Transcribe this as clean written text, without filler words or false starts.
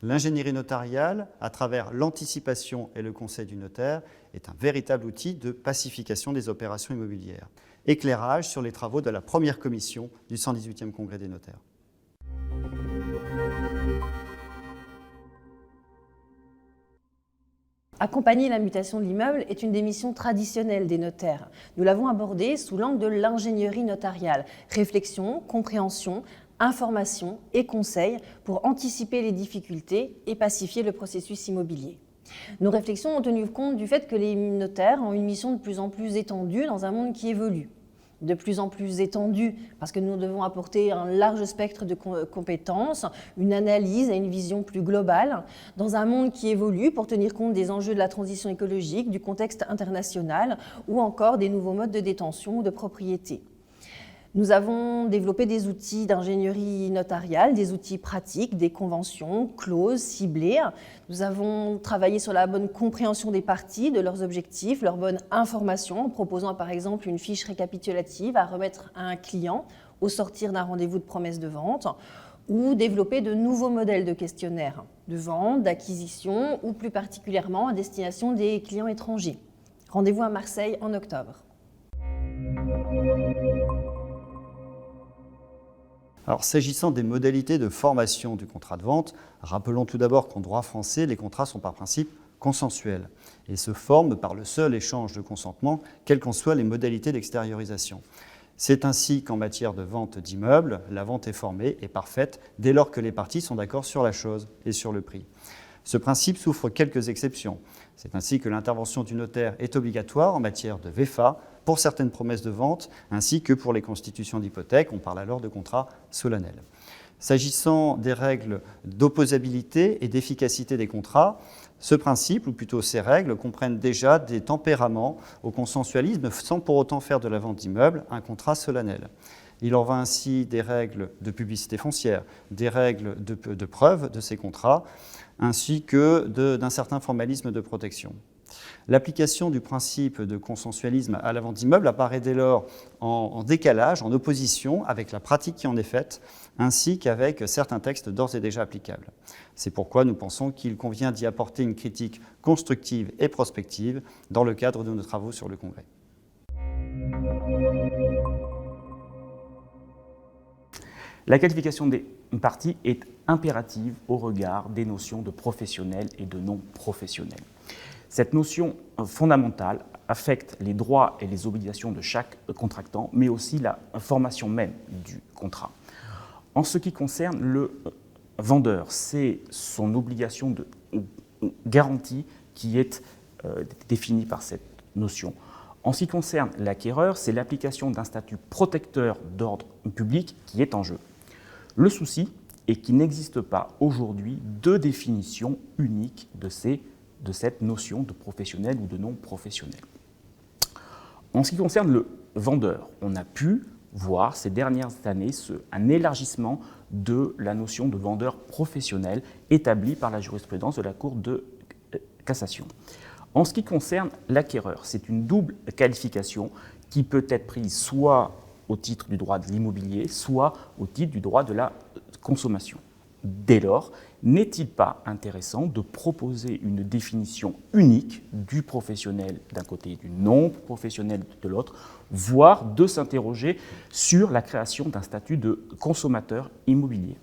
L'ingénierie notariale, à travers l'anticipation et le conseil du notaire, est un véritable outil de pacification des opérations immobilières. Éclairage sur les travaux de la première commission du 118e Congrès des notaires. Accompagner la mutation de l'immeuble est une des missions traditionnelles des notaires. Nous l'avons abordée sous l'angle de l'ingénierie notariale. Réflexion, compréhension, information et conseil pour anticiper les difficultés et pacifier le processus immobilier. Nos réflexions ont tenu compte du fait que les notaires ont une mission de plus en plus étendue dans un monde qui évolue. De plus en plus étendue parce que nous devons apporter un large spectre de compétences, une analyse et une vision plus globale dans un monde qui évolue pour tenir compte des enjeux de la transition écologique, du contexte international ou encore des nouveaux modes de détention ou de propriété. Nous avons développé des outils d'ingénierie notariale, des outils pratiques, des conventions, clauses, ciblées. Nous avons travaillé sur la bonne compréhension des parties, de leurs objectifs, leur bonne information, en proposant par exemple une fiche récapitulative à remettre à un client au sortir d'un rendez-vous de promesse de vente, ou développer de nouveaux modèles de questionnaires de vente, d'acquisition, ou plus particulièrement à destination des clients étrangers. Rendez-vous à Marseille en octobre. Alors, s'agissant des modalités de formation du contrat de vente, rappelons tout d'abord qu'en droit français, les contrats sont par principe consensuels et se forment par le seul échange de consentement, quelles qu'en soient les modalités d'extériorisation. C'est ainsi qu'en matière de vente d'immeubles, la vente est formée et parfaite dès lors que les parties sont d'accord sur la chose et sur le prix. Ce principe souffre quelques exceptions. C'est ainsi que l'intervention du notaire est obligatoire en matière de VEFA pour certaines promesses de vente, ainsi que pour les constitutions d'hypothèques. On parle alors de contrats solennels. S'agissant des règles d'opposabilité et d'efficacité des contrats, ce principe, ou plutôt ces règles, comprennent déjà des tempéraments au consensualisme sans pour autant faire de la vente d'immeubles un contrat solennel. Il en va ainsi des règles de publicité foncière, des règles de preuve de ces contrats, ainsi que d'un certain formalisme de protection. L'application du principe de consensualisme à la vente d'immeubles apparaît dès lors en décalage, en opposition avec la pratique qui en est faite, ainsi qu'avec certains textes d'ores et déjà applicables. C'est pourquoi nous pensons qu'il convient d'y apporter une critique constructive et prospective dans le cadre de nos travaux sur le Congrès. La qualification des parties est impérative au regard des notions de professionnel et de non professionnel. Cette notion fondamentale affecte les droits et les obligations de chaque contractant, mais aussi la formation même du contrat. En ce qui concerne le vendeur, c'est son obligation de garantie qui est définie par cette notion. En ce qui concerne l'acquéreur, c'est l'application d'un statut protecteur d'ordre public qui est en jeu. Le souci est qu'il n'existe pas aujourd'hui de définition unique de cette notion de professionnel ou de non professionnel. En ce qui concerne le vendeur, on a pu voir ces dernières années un élargissement de la notion de vendeur professionnel établie par la jurisprudence de la Cour de cassation. En ce qui concerne l'acquéreur, c'est une double qualification qui peut être prise soit au titre du droit de l'immobilier, soit au titre du droit de la consommation. Dès lors, n'est-il pas intéressant de proposer une définition unique du professionnel d'un côté et du non-professionnel de l'autre, voire de s'interroger sur la création d'un statut de consommateur immobilier ?